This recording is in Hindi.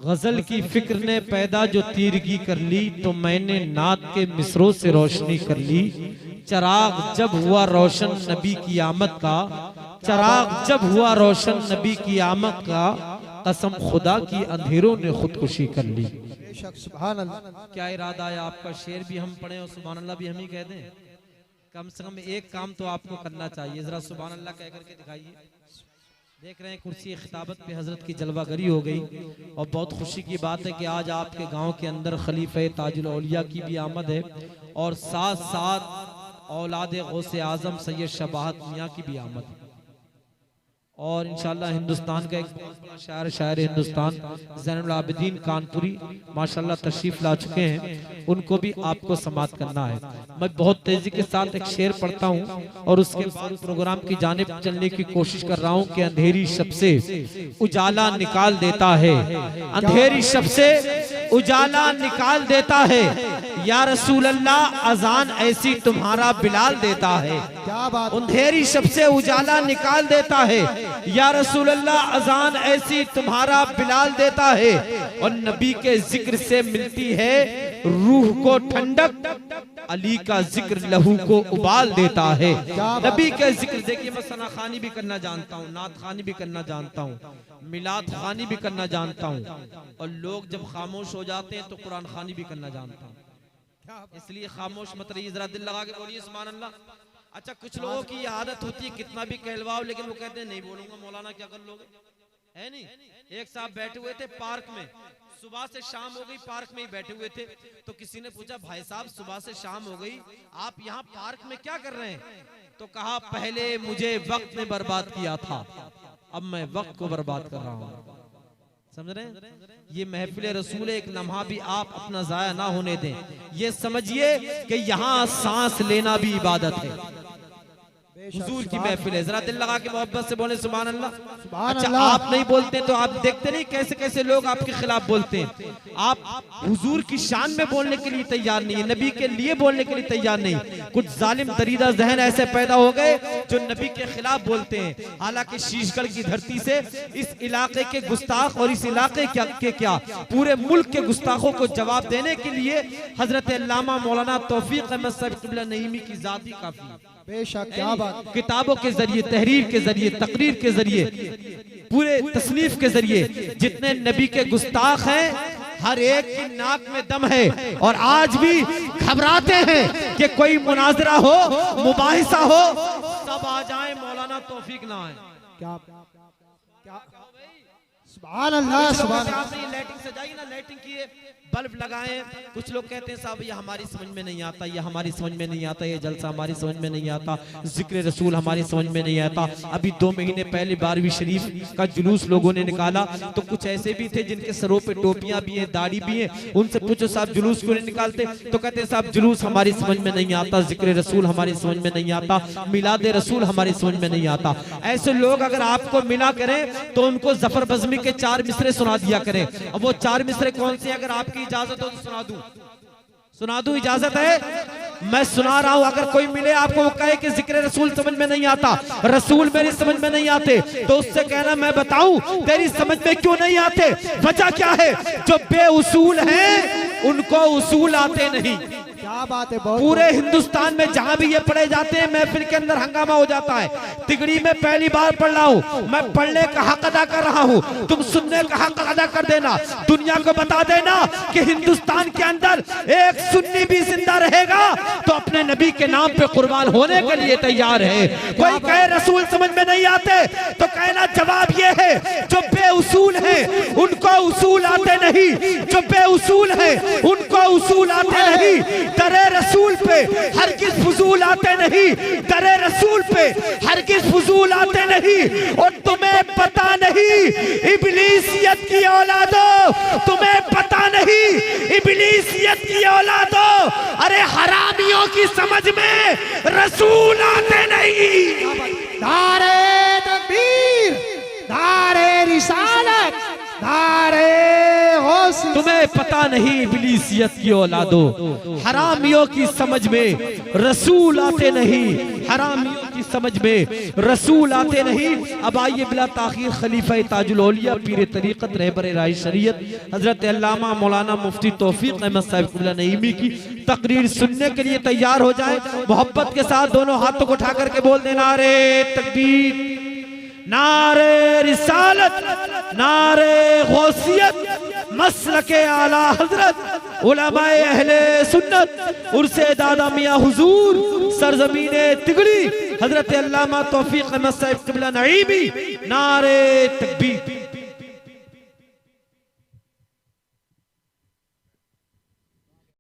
गजल की फिक्र ने पैदा जो तीरगी कर ली, तो मैंने नात के मिसरों से रोशनी कर ली। चराग जब हुआ रोशन नबी की आमद का, चराग जब हुआ रोशन नबी की आमद का, कसम खुदा की अंधेरों ने खुदकुशी कर ली। क्या इरादा है आपका? शेर भी हम पढ़े और सुभान अल्लाह भी हम ही कह दें? कम से कम एक काम तो आपको करना चाहिए, जरा सुभान अल्लाह कह करके दिखाइए। देख रहे हैं कुर्सी खिताबत पे हजरत की जलवागरी हो गई, और बहुत खुशी की बात है कि आज आपके गांव के अंदर खलीफे ताजुल औलिया की भी आमद है, और साथ साथ औलाद गौसे आजम सैयद शबाहत मियाँ की भी आमद है। और इंशाल्लाह हिंदुस्तान का एक बहुत बड़ा शायर हिंदुस्तान ज़ैनुल आबिदीन कानपुरी माशाल्लाह तशरीफ ला चुके हैं, उनको भी आपको समाअत करना है। मैं बहुत तेजी के साथ एक शेर पढ़ता हूँ और उसके बाद प्रोग्राम की जानिब चलने की कोशिश कर रहा हूँ कि अंधेरी शब से उजाला निकाल देता है, अंधेरी शब से उजाला निकाल देता है, या रसूल अल्लाह अजान ऐसी तुम्हारा बिलाल देता है। अंधेरी शब से उजाला निकाल देता है, या रसूल अल्लाह अजान ऐसी तुम्हारा बिलाल देता है। और नबी के जिक्र से मिलती है रूह को ठंडक, अली का जिक्र लहू को उबाल देता है। नबी के जिक्र, देखिए मैं सना खानी भी करना जानता हूँ, नात खानी भी करना जानता हूँ, मिलाद खानी भी करना जानता हूँ, और लोग जब खामोश हो जाते हैं तो कुरान खानी भी करना जानता हूँ, इसलिए खामोश मत रहिए, जरा दिल लगा के बोलिए सुभान अल्लाह। अच्छा, कुछ लोगों की आदत होती है कितना भी कहलवाओ, लेकिन वो कहते हैं नहीं बोलूंगा, मौलाना क्या कर लोगे, है नहीं। एक साहब बैठे हुए थे पार्क में, सुबह से शाम हो गई, पार्क में ही बैठे हुए थे, तो किसी ने पूछा भाई साहब सुबह से शाम हो गई, आप यहाँ पार्क में क्या कर रहे हैं? तो कहा पहले मुझे वक्त ने बर्बाद किया था, अब मैं वक्त को बर्बाद कर रहा हूँ। समझ रहे हैं? ये महफिल रसूल एक लम्हा भी आप अपना जाया ना होने दें। ये समझिए कि यहाँ सांस लेना भी इबादत है, हुजूर की महफिल है। जरा दिल लगा के मोहब्बत से बोले सुभान अल्लाह। अच्छा, आप नहीं बोलते तो आप देखते नहीं कैसे कैसे लोग आपके खिलाफ बोलते हैं। आप हुजूर की शान में बोलने के लिए तैयार नहीं है, नबी के लिए बोलने के लिए तैयार नहीं। कुछ जालिम दरीदा जहन ऐसे पैदा हो गए जो नबी के खिलाफ बोलते हैं। हालांकि शीशगढ़ की धरती से इस इलाके के गुस्ताख और इस इलाके के क्या पूरे मुल्क के गुस्ताखों को जवाब देने के लिए हजरत अल्लामा मौलाना तौफीक अहमद साहब क़िबला नईमी की जात ही काफी है। बेशक, क्या बात। किताबों के जरिए, तहरीर के जरिए, तकरीर के जरिए, पूरे तसनीफ के जरिए जितने नबी के गुस्ताख हैं, हर एक की नाक में दम है, और आज भी घबराते हैं कि कोई मुनाजरा हो, मुबाहिसा हो, सब आ जाए, मौलाना तौफीक ना आए। क्या सुभान अल्लाह, सुभान अल्लाह। आपने लाइटिंग सजाई ना, लाइटिंग किए, बल्ब लगाए, कुछ लोग कहते हैं साहब ये हमारी समझ में नहीं आता, ये हमारी समझ में नहीं आता, ये जलसा हमारी समझ में नहीं आता, जिक्र रसूल हमारी समझ में नहीं आता। अभी 2 महीने पहले 12वीं शरीफ का जुलूस लोगों ने निकाला, तो कुछ ऐसे भी थे जिनके सरों पे टोपियां भी हैं, दाढ़ी भी है, उनसे पूछो साहब जुलूस क्यों नहीं निकालते? तो कहते हैं साहब जुलूस हमारी समझ में नहीं आता, जिक्र रसूल हमारी समझ में नहीं आता, मिलाद रसूल हमारी समझ में नहीं आता। ऐसे लोग अगर आपको मिला करें तो उनको जफर बज़मी के 4 मिसरे सुना दिया करें। अब वो 4 मिसरे कौन से? अगर आपकी इजाजत हो तो सुना दूं, इजाजत है? मैं सुना रहा हूं, अगर कोई मिले आपको वो कहे कि जिक्र रसूल समझ में नहीं आता, रसूल मेरी समझ में नहीं आते, तो उससे कहना मैं बताऊं तेरी समझ में क्यों नहीं आते, वजह क्या है? जो बेउसूल हैं उनको उसूल आते नहीं। क्या बात है। पूरे हिंदुस्तान में जहां भी ये पढ़े जाते हैं महफिल के अंदर हंगामा हो जाता है। तिगड़ी में पहली बार पढ़ रहा हूं, मैं पढ़ने का हक अदा कर रहा हूं, तुम सुनने का हक अदा कर देना, दुनिया को बता देना कि हिंदुस्तान के अंदर एक सुन्नी भी जिंदा रहेगा तो अपने नबी के नाम पे कुर्बान होने के लिए तैयार है। कोई कहे रसूल समझ में नहीं आते तो कहना जवाब ये है जो बेउसूल है उनको उसूल आते नहीं, जो बेउसूल है उनको उसूल आते नहीं। दरे रसूल पे हरगिज़ फुजूल आते नहीं, दरे रसूल पे हरगिज़ फुजूल आते नहीं। और तुम्हें पता नहीं इब्लीसियत की औलादो, तुम्हें पता नहीं इब्लीसियत की औलादो, अरे हरामियों की समझ में रसूल आते नहीं। नारे तकबीर, नारे रिसालत, नारे गौसी। तुम्हें पता नहीं इब्लीसियत की औलादो, हरामियों की समझ में रसूल आते नहीं, हरामियों की की समझ में रसूल आते नहीं। अब आइए बिला ताखीर खलीफा ताजुल औलिया पीर तरीक़त रहबर राय शरीयत हजरत अल्लामा मौलाना मुफ्ती तौफीक अहमद साहिब क़िबला नईमी की तकरीर सुनने के लिए तैयार हो जाए। मोहब्बत के साथ दोनों हाथों को उठा करके बोल देना, नारे तकबीर, नारे रिसालत, नारे गौसियत, मसलके आला हजरत उलमाए अहले सुन्नत उर्से दादा मियां हुजूर सरजमीने तिगड़ी हजरत अल्लामा तौफीक अहमद साहिब क़िबला नईमी, नारे तकबीर।